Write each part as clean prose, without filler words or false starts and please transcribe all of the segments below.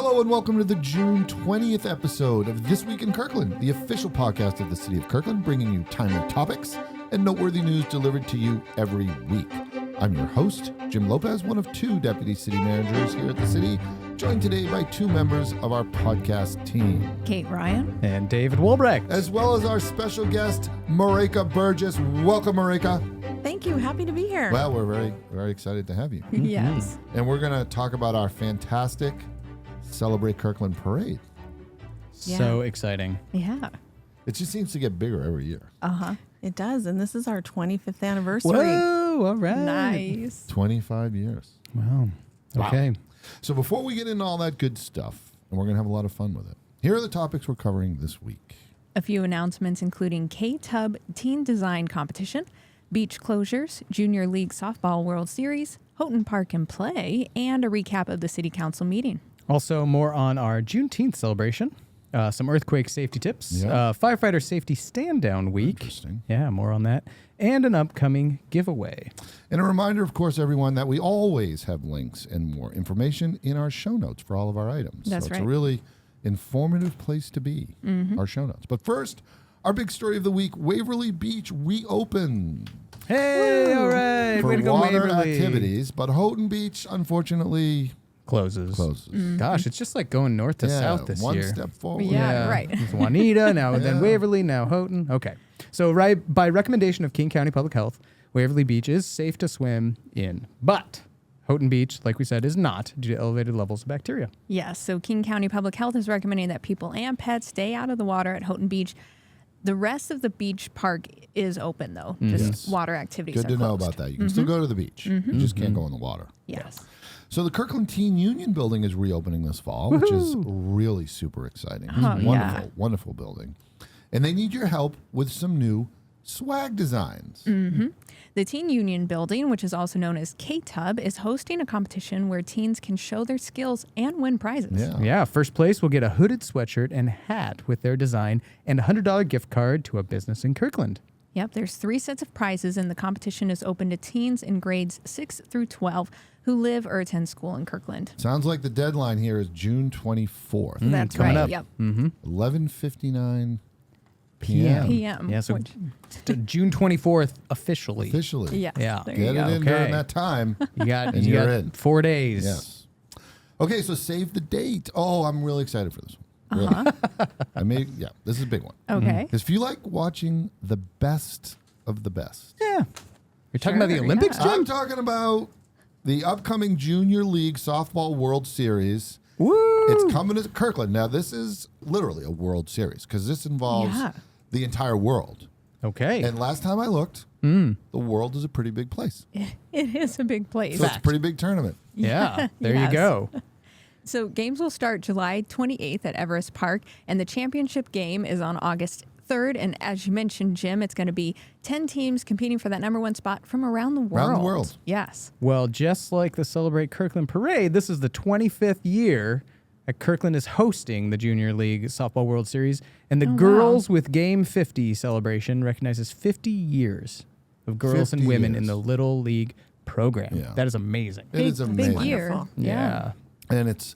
Hello and welcome to the June 20th episode of This Week in Kirkland, the official podcast of the City of Kirkland, bringing you timely topics and noteworthy news delivered to you every week. I'm your host, Jim Lopez, one of two deputy city managers here at the city, joined today by two members of our podcast team. Kate Ryan. And David Wolbrecht. As well as our special guest, Maryke Burgess. Welcome, Maryke. Thank you. Happy to be here. Well, we're very, very excited to have you. Yes. And we're going to talk about our fantastic Celebrate Kirkland parade. So exciting. Yeah. It just seems to get bigger every year. Uh-huh. It does, and this is our 25th anniversary. Whoa, all right. Nice. 25 years. Wow. Okay. Wow. So before we get into all that good stuff, and we're going to have a lot of fun with it, here are the topics we're covering this week. A few announcements including KTUB Teen Design Competition, beach closures, Junior League Softball World Series, Houghton Park and Play, and a recap of the City Council meeting. Also, more on our Juneteenth celebration, some earthquake safety tips, Yeah. firefighter safety stand-down week. Interesting. Yeah, more on that. And an upcoming giveaway. And a reminder, of course, everyone, that we always have links and more information in our show notes for all of our items. That's so it's right. a really informative place to be, our show notes. But first, our big story of the week, Waverly Beach reopened. Hey, all right. For Way to go, water Waverly. activities, but Houghton Beach, unfortunately, Closes. closes. Gosh, it's just like going north to south this one year. step forward. Yeah. right. It's Juanita, now Yeah. then Waverly, now Houghton. Okay. So by recommendation of King County Public Health, Waverly Beach is safe to swim in. But Houghton Beach, like we said, is not due to elevated levels of bacteria. Yes. So King County Public Health is recommending that people and pets stay out of the water at Houghton Beach. The rest of the beach park is open, though. Just Yes. water activities Good are to know closed. about that. You can still go to the beach. You just can't go in the water. Yes. So the Kirkland Teen Union building is reopening this fall, which is really super exciting. It's Oh, a wonderful, yeah. wonderful building. And they need your help with some new swag designs. The Teen Union Building, which is also known as KTUB, is hosting a competition where teens can show their skills and win prizes. Yeah. Yeah, first place will get a hooded sweatshirt and hat with their design and a $100 gift card to a business in Kirkland. Yep, there's 3 sets of prizes, and the competition is open to teens in grades 6 through 12 who live or attend school in Kirkland. Sounds like the deadline here is June 24th, That's coming right. up. Yep. 11:59 p.m. PM. Yeah, so which- June 24th officially. Officially. yes. Yeah. There Get you it go. in during Okay. that time. You got, And you you're got in. 4 days. Yes. Okay, so save the date. Oh, I'm really excited for this one. Really. This is a big one. Okay. Because if you like watching the best of the best, Yeah. You're talking about the Sure, Olympics, yeah. Jim? I'm talking about the upcoming Junior League Softball World Series. Woo! It's coming to Kirkland. Now, this is literally a World Series because this involves Yeah. the entire world. Okay. And last time I looked, the world is a pretty big place. It is a big place. So it's a pretty big tournament. yeah. There Yes. you go. So games will start July 28th at Everest Park, and the championship game is on August 3rd. And as you mentioned, Jim, it's going to be 10 teams competing for that number 1 spot from around the world. Around the world. Yes. Well, just like the Celebrate Kirkland Parade, this is the 25th year that Kirkland is hosting the Junior League Softball World Series. And the Girls with Game 50 celebration recognizes 50 years of girls 50 and women in years. the Little League program. Yeah. That is amazing. It is amazing. Big year. Wonderful. Yeah. And it's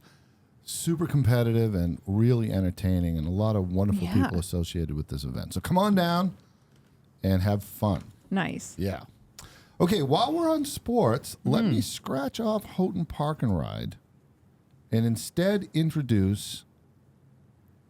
super competitive and really entertaining and a lot of wonderful Yeah. people associated with this event. So come on down and have fun. Nice. Yeah. Okay, while we're on sports, let me scratch off Houghton Park and Ride and instead introduce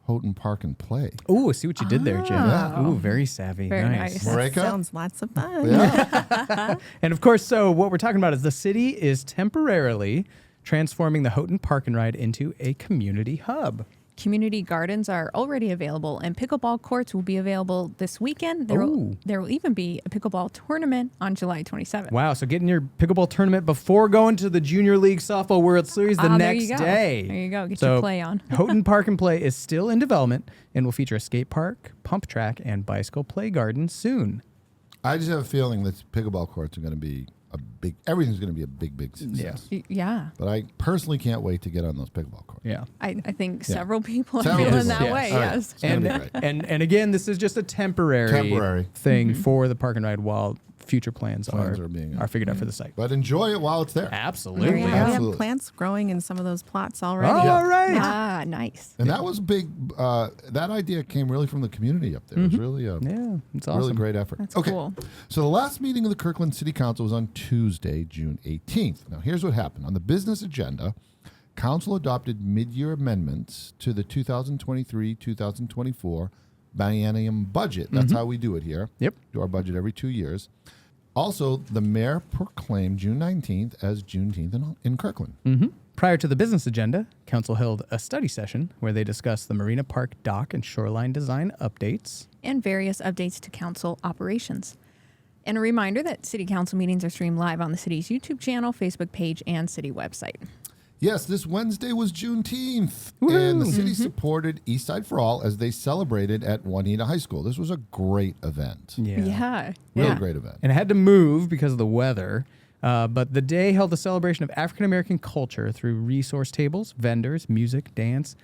Houghton Park and Play. Ooh, I see what you did there, Jim. Yeah. Ooh, very savvy. Very nice. Maryke? Sounds lots of fun. Yeah. And of course, so what we're talking about is the city is temporarily transforming the Houghton Park and Ride into a community hub. Community gardens are already available, and pickleball courts will be available this weekend. There Ooh. will even be a pickleball tournament on July 27th. Wow, so getting your pickleball tournament before going to the Junior League Softball World Series the There next you go. day. There you go. Get So your play on. Houghton Park and Play is still in development and will feature a skate park, pump track, and bicycle play garden soon. I just have a feeling that pickleball courts are going to be everything's going to be a big success. Yeah. But I personally can't wait to get on those pickleball courts. Yeah. I think Yeah. several people are Several feeling people. that Yes. way. Oh, yeah. Yes. It's gonna And, be great. and again, this is just a temporary Temporary. thing for the park and ride while future plans are figured out for the site. But enjoy it while it's there. Absolutely. Yeah, we Absolutely. have plants growing in some of those plots already. Oh, all right. Ah, nice. And that was big. That idea came really from the community up there. It was really a It's awesome. really great effort. That's okay. cool. So the last meeting of the Kirkland City Council was on Tuesday, June 18th. Now, here's what happened. On the business agenda, Council adopted mid-year amendments to the 2023-2024 biennium budget. That's how we do it here. Yep. Do our budget every 2 years. Also, the mayor proclaimed June 19th as Juneteenth in Kirkland. Prior to the business agenda, Council held a study session where they discussed the Marina Park dock and shoreline design updates. And various updates to council operations. And a reminder that city council meetings are streamed live on the city's YouTube channel, Facebook page, and city website. Yes, this Wednesday was Juneteenth, and the city supported East Side for All as they celebrated at Juanita High School. This was a great event. Yeah. Really great event. And it had to move because of the weather. But the day held a celebration of African American culture through resource tables, vendors, music, dance,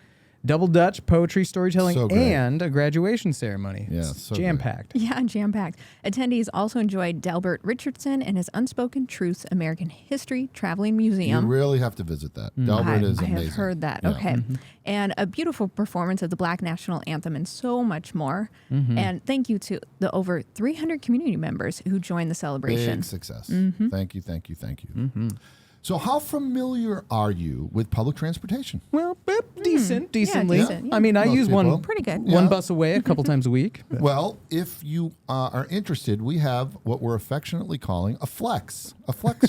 double Dutch, poetry, storytelling, So great. and a graduation ceremony. Yeah, It's so jam-packed. Yeah, jam-packed. Attendees also enjoyed Delbert Richardson and his Unspoken Truths American History Traveling You Museum. really have to visit that. Delbert is I amazing. have heard that. Yeah. Okay. And a beautiful performance of the Black National Anthem and so much more. And thank you to the over 300 community members who joined the celebration. Big success. Thank you. So how familiar are you with public transportation? Well, decently. decent, yeah. I mean, I Most use people. one Pretty good. one bus away a couple times a week. but- Well, if you are interested, we have what we're affectionately calling a flex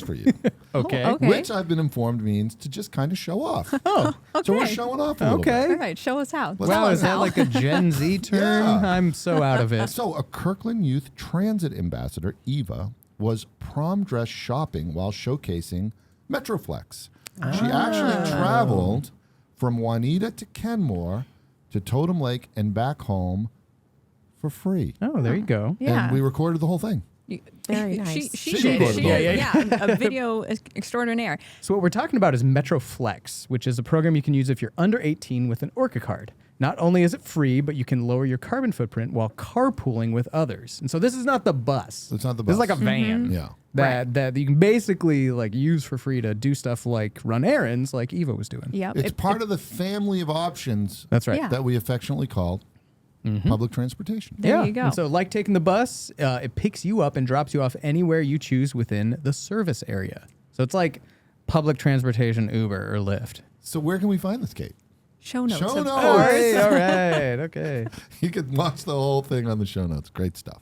for you. Okay. okay. Which I've been informed means to just kind of show off. Oh, So we're Okay. showing off a little bit. okay. All right, show us how. Let's- Tell Wow, us is that how. like a Gen Z term? Yeah. I'm so out of it. So a Kirkland Youth Transit Ambassador, Eva, was prom dress shopping while showcasing Metroflex. She actually traveled from Juanita to Kenmore to Totem Lake and back home for free. Oh, there you go. Yeah. And we recorded the whole thing. Very nice. She She did. recorded She the whole did. thing. Yeah, a video extraordinaire. So what we're talking about is Metroflex, which is a program you can use if you're under 18 with an Orca card. Not only is it free, but you can lower your carbon footprint while carpooling with others. And so this is not the bus. It's not the This is bus. like a van. Yeah. That you can basically like use for free to do stuff like run errands like Eva was doing. Yep. It's part of the family of options That's right. Yeah. that we affectionately call public transportation. There you go. And so like taking the bus, it picks you up and drops you off anywhere you choose within the service area. So it's like public transportation, Uber or Lyft. So where can we find this, Kate? Show notes. Show of notes. course. Hey, all right. Okay. You can watch the whole thing on the show notes. Great stuff.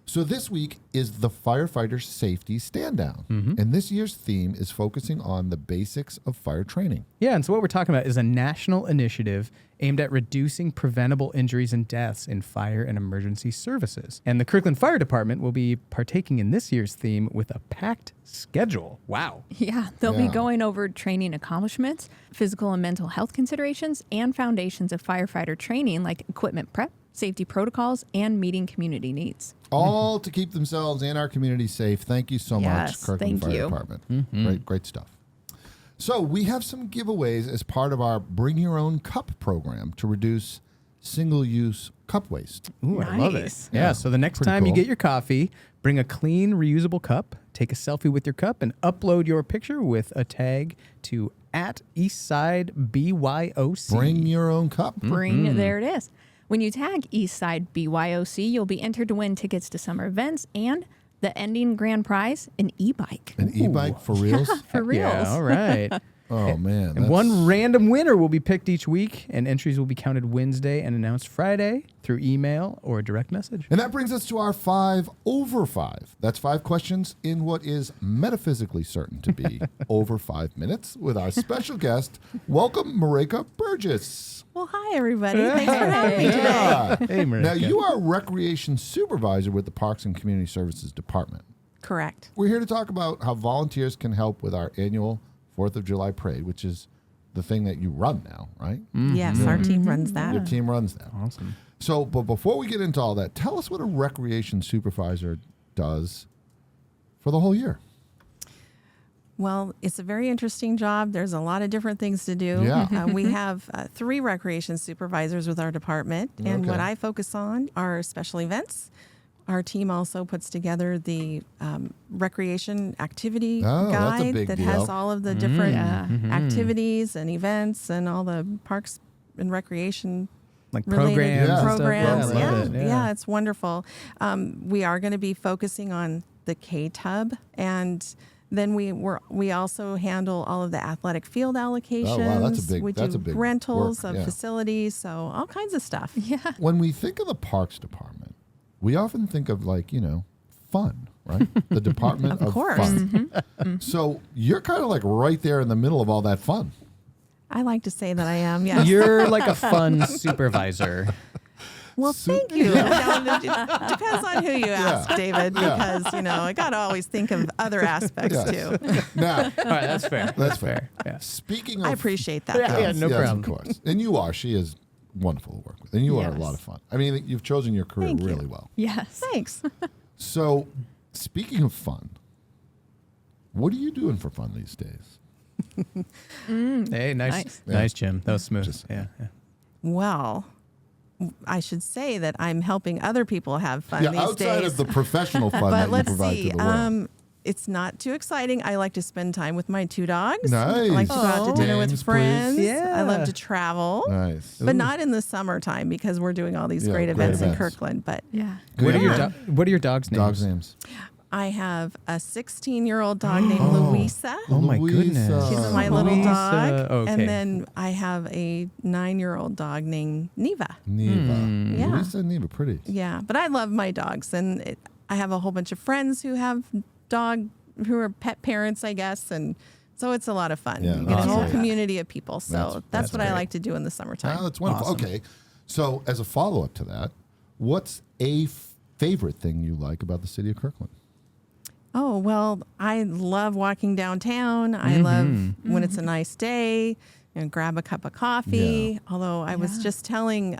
So this week is the Firefighter Safety Stand Down. And this year's theme is focusing on the basics of fire training. Yeah, and so what we're talking about is a national initiative aimed at reducing preventable injuries and deaths in fire and emergency services. And the Kirkland Fire Department will be partaking in this year's theme with a packed schedule. Wow. Yeah, they'll be Yeah. going over training accomplishments, physical and mental health considerations, and foundations of firefighter training like equipment prep, safety protocols, and meeting community needs. All to keep themselves and our community safe. Thank you so much, Yes, Kirkland thank Fire you. Department. Great stuff. So we have some giveaways as part of our Bring Your Own Cup program to reduce single-use cup waste. Ooh, I love it. Nice. Yeah, so the next Pretty time you cool. get your coffee, bring a clean, reusable cup, take a selfie with your cup, and upload your picture with a tag to @EastsideBYOC. Bring your own cup. There it is. When you tag Eastside BYOC, you'll be entered to win tickets to summer events and the ending grand prize, an e-bike. An e-bike for reals? For reals. Yeah, all right. Oh, man. And one random winner will be picked each week, and entries will be counted Wednesday and announced Friday through email or direct message. And that brings us to our 5 over 5. That's 5 questions in what is metaphysically certain to be over 5 minutes with our special guest. Welcome, Maryke Burgess. Well, hi, everybody. Thanks for having me today. Yeah. Hey, Maryke. Now, you are Recreation Supervisor with the Parks and Community Services Department. Correct. We're here to talk about how volunteers can help with our annual 4th of July parade, which is the thing that you run now, right? Yes, our team runs that. Your team runs that. Awesome. So, but before we get into all that, tell us what a recreation supervisor does for the whole year. Well, it's a very interesting job. There's a lot of different things to do. Yeah. We have 3 recreation supervisors with our department. And what Okay. I focus on are special events, our team also puts together the recreation activity Oh, that's a guide big that deal. has all of the different Yeah. activities and events and all the parks and recreation Like related programs, and stuff. programs. Yeah, I love it. Yeah, it's wonderful. We are going to be focusing on the KTUB, and then we also handle all of the athletic field allocations. Oh, wow, that's a big- we that's do a big rentals work, of yeah. facilities, so all kinds of stuff. Yeah. When we think of the Parks Department, we often think of fun, right? The Department Of of course. Fun. So you're kind of like right there in the middle of all that fun. I like to say that I am. Yes. You're like a fun supervisor. Well, thank you. Now, it depends on who you ask, David, Yeah. because I got to always think of other aspects Yes. too. Now, All right, that's fair. that's fair. Yeah. Speaking of, I appreciate that. Yeah, though. yeah, no yes, problem. of course. And you are. She is wonderful to work with, and you are a Yes. lot of fun. I mean, you've chosen your career Thank you. really well. Yes. Thanks. So, speaking of fun, what are you doing for fun these days? Hey, nice, Nice. Jim. That was smooth. Just- yeah. Well, I should say that I'm helping other people have fun these outside days. of the professional fun that but you let's provide see. to the world. It's not too exciting. I like to spend time with my 2 dogs. Nice. I like to go out to Oh. dinner Names, with please. friends. Yeah. I love to travel. Nice. But not in the summertime because we're doing all these Yeah, great great events in events. Kirkland. But Yeah. What are your Yeah. what are your dogs' names? Dogs' names. I have a 16-year-old dog named Louisa. Oh my Louisa. goodness. She's my little Louisa. dog. Okay. And then I have a 9-year-old dog named Neva. Neva. Yeah. Louisa and Neva, pretty. Yeah, but I love my dogs. And I have a whole bunch of friends who have who are pet parents, I guess. And so it's a lot of fun. Yeah, You get a that's whole great. community of people. So that's what I great. like to do in the summertime. Oh, that's wonderful. Awesome. Okay. So, as a follow up to that, what's a favorite thing you like about the city of Kirkland? Oh, well, I love walking downtown. I love when it's a nice day and grab a cup of coffee. Yeah. Although I was Yeah. just telling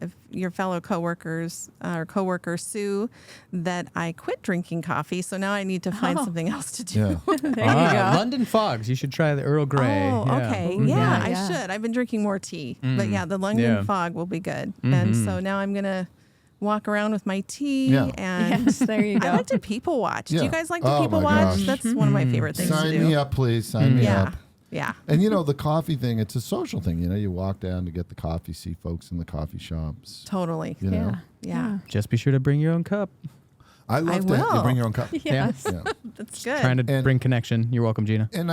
if your fellow coworkers or coworker Sue that I quit drinking coffee. So now I need to find something else to do. Yeah. There you go. London Fogs. You should try the Earl Grey. Oh, Yeah. okay. Mhm. Yeah, I Yeah. should. I've been drinking more tea. But yeah, the London Yeah. fog will be good. And so now I'm going to walk around with my tea Yeah. and Yes, there you go. I like to people watch. Yeah. Do you guys like to Oh, people my watch? gosh. That's one of my favorite things to Sign do. me up, please. Sign me Yeah. up. Yeah. And the coffee thing, it's a social thing. You walk down to get the coffee, see folks in the coffee shops. Totally. You know? Yeah. Just be sure to bring your own cup. I love I that. You will. bring your own cup. Yes. Yeah. That's good. Trying to And- bring connection. You're welcome, Gina. And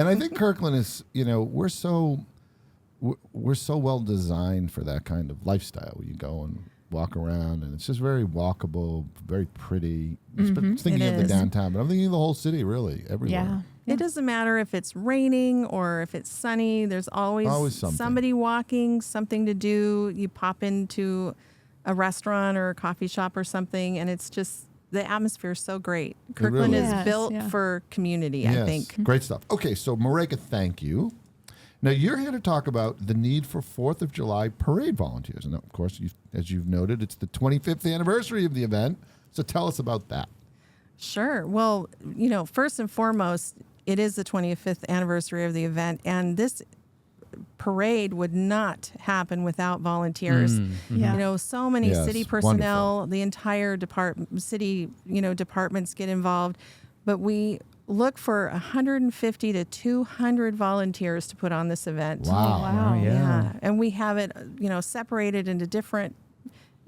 I think Kirkland is, we're so well designed for that kind of lifestyle where you go and walk around and it's just very walkable, very pretty. Thinking It of the is. downtown, but I'm thinking of the whole city, really, everywhere. Yeah. It doesn't matter if it's raining or if it's sunny. There's always something. somebody walking, something to do. You pop into a restaurant or a coffee shop or something, and it's just the atmosphere is so great. Kirkland really is is. built Yes, yeah. for community, Yes. I think. Great stuff. Okay, so Maryke, thank you. Now you're here to talk about the need for 4th of July parade volunteers. And of course, as you've noted, it's the 25th anniversary of the event. So tell us about that. Sure. Well, first and foremost, it is the 25th anniversary of the event, and this parade would not happen without volunteers. Yeah. So many Yes, city personnel, the entire city, departments get involved, but we look for 150 to 200 volunteers to put on this event. Wow. Wow. Oh, yeah. And we have it, separated into different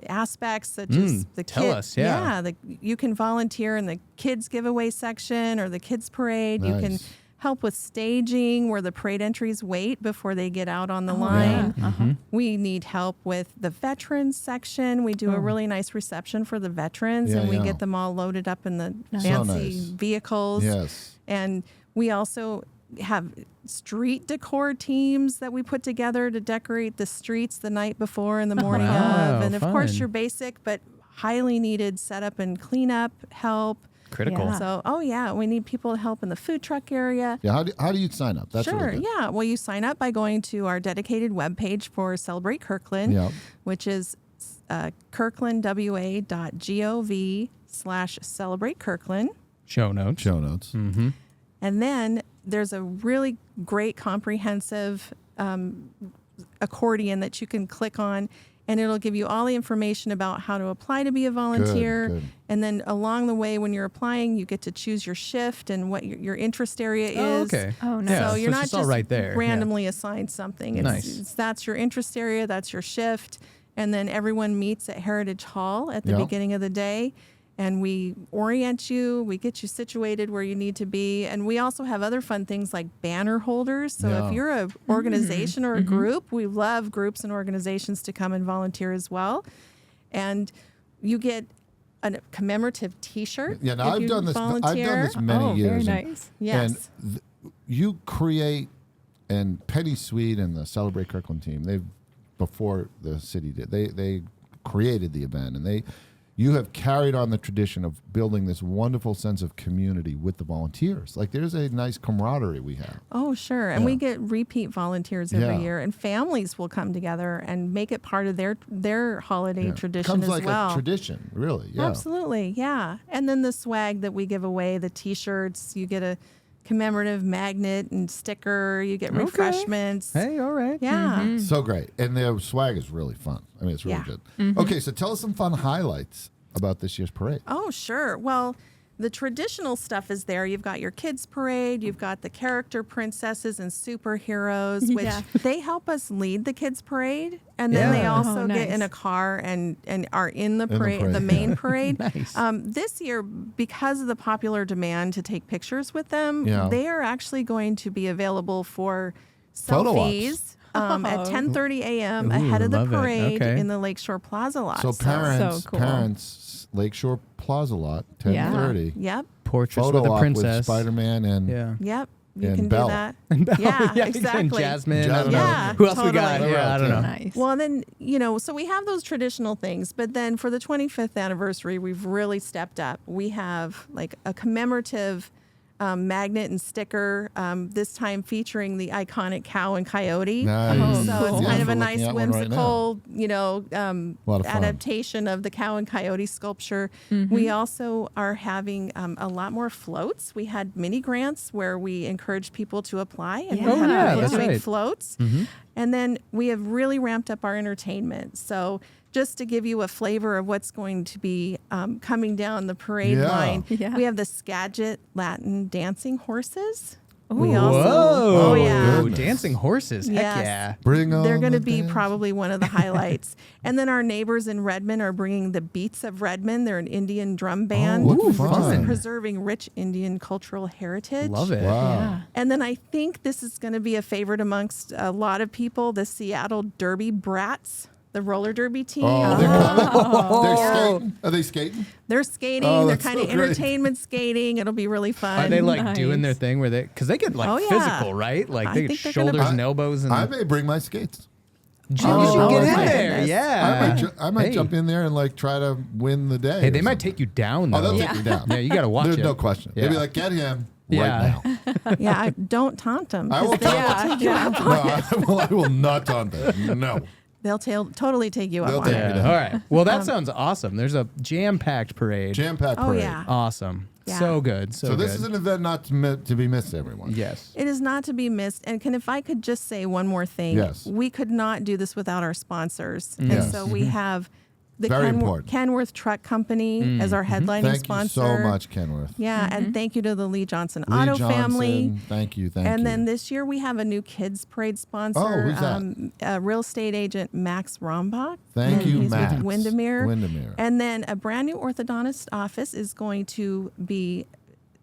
aspects such as the tell us, yeah. you can volunteer in the kids giveaway section or the kids parade. You can Nice. help with staging where the parade entries wait before they get out on the Oh, line. yeah. Uh-huh. We need help with the veterans section. We do a really nice reception for the veterans, Yeah, and we yeah. get them all loaded up in the Nice. So fancy nice. vehicles. Yes. And we also have street decor teams that we put together to decorate the streets the night before and the morning Wow, of. And of course, fun. your basic but highly needed setup and cleanup help. Critical. Yeah. So, we need people to help in the food truck area. Yeah. How do you sign up? That's Sure, really good. yeah. Well, you sign up by going to our dedicated webpage for Celebrate Kirkland, Yeah. which is kirklandwa.gov/celebrate Kirkland. Show notes. Show notes. Mm-hmm. And then there's a really great comprehensive accordion that you can click on, and it'll give you all the information about how to apply to be a volunteer. Good. And then along the way, when you're applying, you get to choose your shift and what your interest area is. Oh, okay. Oh, nice. Yeah, So you're it's not just all just right there. randomly assigned something. Nice. That's your interest area. That's your shift. And then everyone meets at Heritage Hall at the beginning of the day. And we orient you. We get you situated where you need to be. And we also have other fun things like banner holders. So if you're an organization or a group, we love groups and organizations to come and volunteer as well. And you get a commemorative T-shirt. Yeah, now I've done this. I've done this many years. Very nice. Yes. And you create, and Penny Sweet and the Celebrate Kirkland team, they before the city did, they created the event, and you have carried on the tradition of building this wonderful sense of community with the volunteers. Like there's a nice camaraderie we have. Oh, sure. And we get repeat volunteers every year, and families will come together and make it part of their holiday tradition Becomes as like well. a tradition, really. Yeah. Absolutely, yeah. And then the swag that we give away, the T-shirts, you get a commemorative magnet and sticker, you get refreshments. Hey, all right. Yeah. So great. And their swag is really fun. I mean, it's really good. Okay, so tell us some fun highlights about this year's parade. Oh, sure. Well, the traditional stuff is there. You've got your kids parade, you've got the character princesses and superheroes, which they help us lead the kids parade. And then they also get in a car and are in the parade, the main parade. Nice. This year, because of the popular demand to take pictures with them, they are actually going to be available for Photo selfies. At 10:30 a.m. ahead of the love it. parade Okay. in the Lakeshore Plaza lot. So parents, So cool. Lakeshore Plaza lot, 10:30. Yep. Portraits Photo with a op princess. with Spider-Man and Yep. You And can Belle. do that. Belle. Yeah, And exactly. Jasmine. I don't know. Yeah, Who else we got? totally. Yeah, I don't know. Nice. Well, then, so we have those traditional things, but then for the 25th anniversary, we've really stepped up. We have like a commemorative magnet and sticker, this time featuring the iconic cow and coyote. Nice. So it's Yeah, kind of we're a nice looking at one right now. whimsical, Lot of fun. adaptation of the cow and coyote sculpture. We also are having a lot more floats. We had mini grants where we encouraged people to apply and we Oh, have yeah, people that's doing right. floats. And then we have really ramped up our entertainment. So just to give you a flavor of what's going to be coming down the parade Yeah. line, Yeah. we have the Skagit Latin dancing horses. Ooh. We also, Whoa. oh yeah, Goodness. Dancing horses. Heck Yes. yeah. Bring on they're going to the be dance. probably one of the highlights. And then our neighbors in Redmond are bringing the Beats of Redmond. They're an Indian drum band, what which fun. is preserving rich Indian cultural heritage. Love it. Wow. Yeah. And then I think this is going to be a favorite amongst a lot of people, the Seattle Derby Brats, the roller derby team. Oh, they're coming. They're skating. Are they skating? They're skating. Oh, They're that's kind of so great. entertainment skating. It'll be really fun. Are they like Nice. doing their thing where because they get like Oh, yeah. physical, right? Like I they get think they're gonna- shoulders and elbows and I may bring my skates. Jim, Oh, you should get in my there. goodness. Yeah. I might Hey. jump in there and like try to win the day. Hey, or they might something. take you down though. Oh, they'll Yeah. take me down. Yeah, you got to watch There's it. no question. They'll be like, get him right now. Yeah, don't taunt them. I will taunt them. No, I will not taunt them. No. They'll totally take you up They'll on take it. me Yeah. down. All right. Well, that sounds awesome. There's a jam-packed parade. Jam-packed Oh, parade. yeah. Awesome. Yeah. So good. So, So this good. is an event not to be missed, everyone. Yes. It is not to be missed. And if I could just say one more thing, Yes. we could not do this without our sponsors. And Yes. so we have the Very important. Kenworth Truck Company as our headlining Thank sponsor. you so much, Kenworth. Yeah, and thank you to the Lee Johnson Lee Auto Johnson, family. Thank you. And then this year we have a new kids parade sponsor. Oh, who's that? Real estate agent Max Rombach. Thank you, He's Max. with Windermere. Windermere. And then a brand new orthodontist office is going to be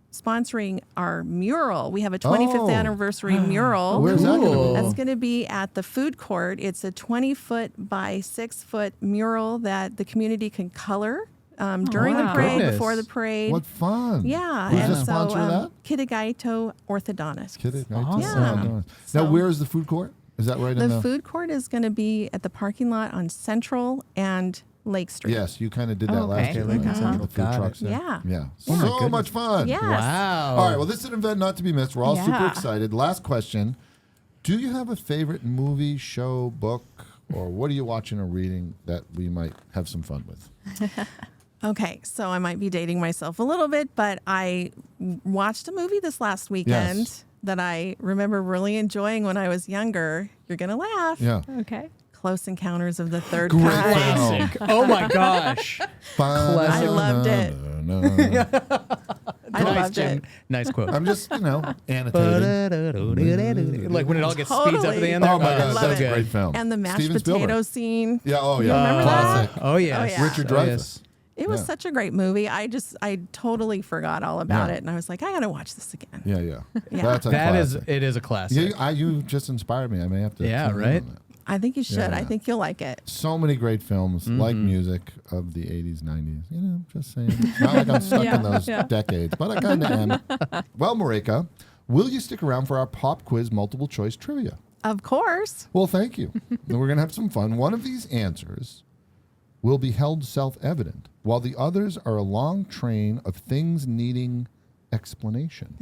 sponsoring our mural. We have a 25th Oh. anniversary mural. Where's that going to Cool. be? That's going to be at the food court. It's a 20-foot by 6-foot mural that the community can color during wow. the parade, Goodness. before the parade. What fun. Yeah. Who's and the sponsor of that? Kitagaito Orthodontist. Awesome. Now, So- where is the food court? Is that right in The the... food court is going to be at the parking lot on Central and Lake Street. Yes, you kind of did that Oh, last okay. year. Lake right? and Central. The food Got it. trucks there. Yeah. Yeah. Oh my So goodness. much fun. Yes. Wow. All right, well, this is an event not to be missed. We're all super Yeah. excited. Last question. Do you have a favorite movie, show, book, or what are you watching or reading that we might have some fun with? Okay, so I might be dating myself a little bit, but I watched a movie this last weekend Yes. that I remember really enjoying when I was younger. You're going to laugh. Yeah. Okay. Close Encounters of the Third Great Kind. film. Oh my gosh. I loved it. I Nice, loved it. Jim. Nice quote. I'm just, annotating. Like when it all gets speeds up at the end there. Oh my God, Love that's it. a great film. And the mashed Steven potato Spielberg. scene. Yeah, oh yeah. remember Classic. Oh, yes. Oh, yeah. Richard Oh, Dreyfuss. yes. It was Yeah. such a great movie. I totally forgot all about Yeah. it. And I was like, I got to watch this again. Yeah, yeah. Yeah. That's a That is, classic. it is a classic. You just inspired me. I may have to. Yeah, tune in right? on that. I think you should. Yeah. I think you'll like it. So many great films, like music of the 80s, 90s. Just saying. It's not like I'm stuck in those decades, but I kind of am. Well, Maryke, will you stick around for our pop quiz multiple choice trivia? Of course. Well, thank you. And we're going to have some fun. One of these answers will be held self-evident, while the others are a long train of things needing explanation,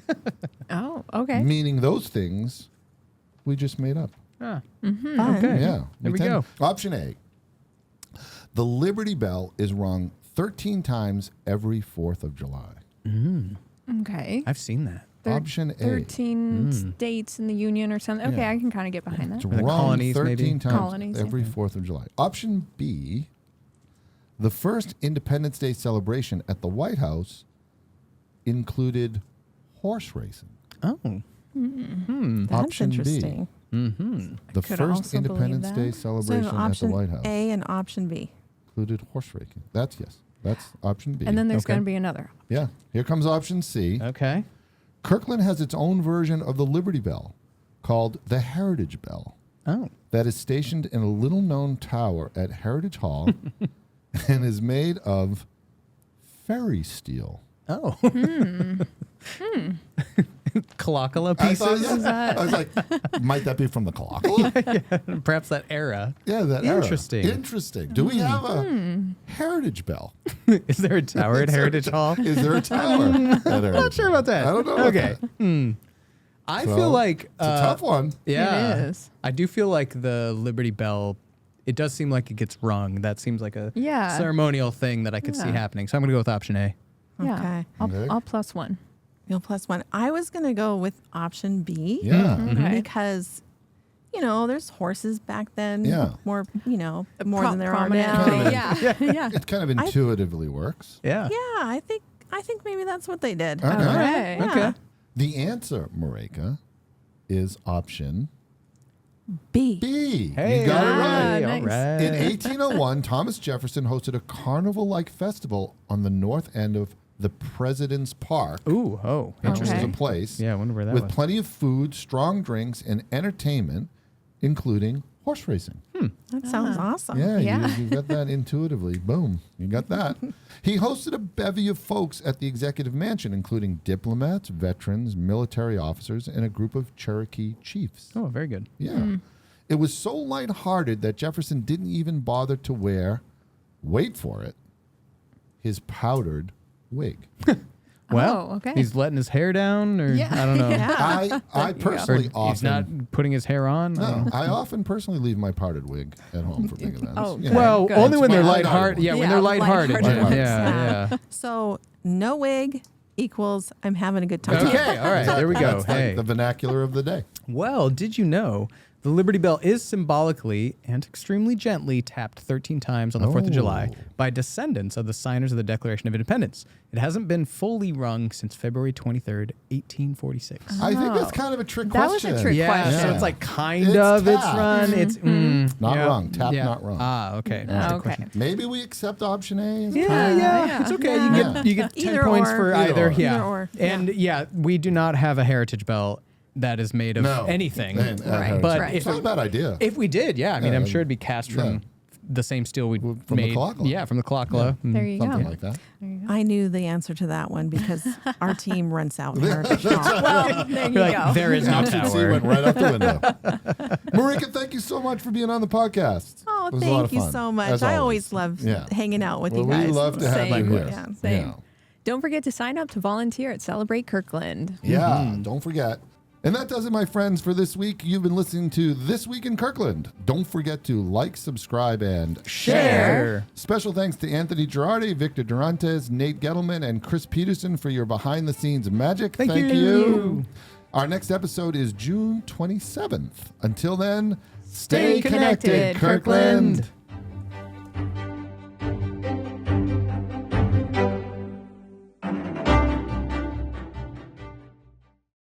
Oh, okay. meaning those things we just made up. Ah, Fun. okay. Yeah. There we go. Option A. The Liberty Bell is rung 13 times every 4th of July. Okay. I've seen that. Option A. 13 states in the Union or something. Okay, Yeah. I can kind of get behind that. It's the rung colonies, 13 maybe? times Colonies, every 4th of July. Option B. The first Independence Day celebration at the White House included horse racing. Oh. That's Option B. interesting. The could first also Independence believe Day that. celebration So at the option White House A and option B. included horse racing. That's yes. That's option B. And then there's Okay. going to be another. yeah. Here comes option C. Okay. Kirkland has its own version of the Liberty Bell called the Heritage Bell Oh. that is stationed in a little-known tower at Heritage Hall and is made of fairy steel. Oh. Colocula I pieces. thought, yeah. I was like, might that be from the Colocula? Perhaps that era. Yeah, that era. Interesting. Interesting. Do we have a Heritage Bell? Is there a tower at Heritage Hall? Is there a tower? Not sure about that. I don't know about Okay. that. I So, feel like It's a tough one. Yeah, It is. I do feel like the Liberty Bell. It does seem like it gets rung. That seems like a Yeah. ceremonial thing that I could see Yeah. happening. So I'm going to go with option A. Yeah. Okay. Okay. I'll plus one. You'll plus one. I was going to go with option B. Yeah. Okay. Because, there's horses back then. Yeah. More, more than there are Prominent. now. Yeah. Yeah. It kind of intuitively works. Yeah. Yeah, I think maybe that's what they did. Okay. Okay. Yeah. Okay. The answer, Maryke, is option B. B. Hey, You got it Ah, right. all nice. right. In 1801, Thomas Jefferson hosted a carnival-like festival on the north end of the President's Park, Ooh, oh, which was interesting. a place Yeah, I wonder where that with was. plenty of food, strong drinks, and entertainment, including horse racing. That sounds awesome. Yeah, Yeah. You got that intuitively. Boom. You got that. He hosted a bevy of folks at the Executive Mansion, including diplomats, veterans, military officers, and a group of Cherokee chiefs. Oh, very good. Yeah. It was so lighthearted that Jefferson didn't even bother to wear, wait for it, his powdered wig. Well, okay. he's letting his hair down, or Yeah. I don't know. Yeah. I Or personally he's not often... putting his hair on. I don't No, know. I often personally leave my powdered wig at home for big events. Oh, You good. know. Well, Good. only when It's they're my lighthearted. lighthearted Yeah, when Yeah, they're lighthearted. lighthearted Jim. ones, Yeah, So no wig equals I'm having a good yeah. time. Okay, all right, there we go. That's like Hey, the vernacular of the day. well, did you know the Liberty Bell is symbolically and extremely gently tapped 13 times on the 4th of July Oh. by descendants of the signers of the Declaration of Independence? It hasn't been fully rung since February 23rd, 1846. I think that's kind of a trick That was question. a trick Yeah, question. so it's like kind It's of it's tapped. run. It's Not yeah, wrong. Tap, yeah. not wrong. Ah, okay. That's the Okay. question. Maybe we accept option A. as Yeah, kind. yeah, it's okay. You Yeah. get 10 Either points or. for Either either. or. Yeah, Either or, and yeah, we do not have a heritage bell that is made of No. anything. And- Right. But Right. It's not a bad idea. If we did, yeah, I mean, Yeah, I'm sure it'd be cast from yeah. the same steel we From the made. Colocula. Yeah, from the Colocula. There you Something go. like that. I knew the answer to that one because our team runs out Heritage Hall. Well, there you You're like, go. there is no Option C went tower. right out the window. Maryke, thank you so much for being on the podcast. Oh, It was a lot thank of you fun, so much. as I always love Yeah. hanging out with Well, you guys. we love to have Same. you here. Yeah. Same. Yeah. Don't forget to sign up to volunteer at Celebrate Kirkland. Yeah, don't forget. And that does it, my friends, for this week. You've been listening to This Week in Kirkland. Don't forget to like, subscribe, and Share. Special thanks to Anthony Girardi, Victor Durantes, Nate Gettleman, and Chris Peterson for your behind-the-scenes magic. Thank you. Our next episode is June 27th. Until then, Stay connected, Kirkland.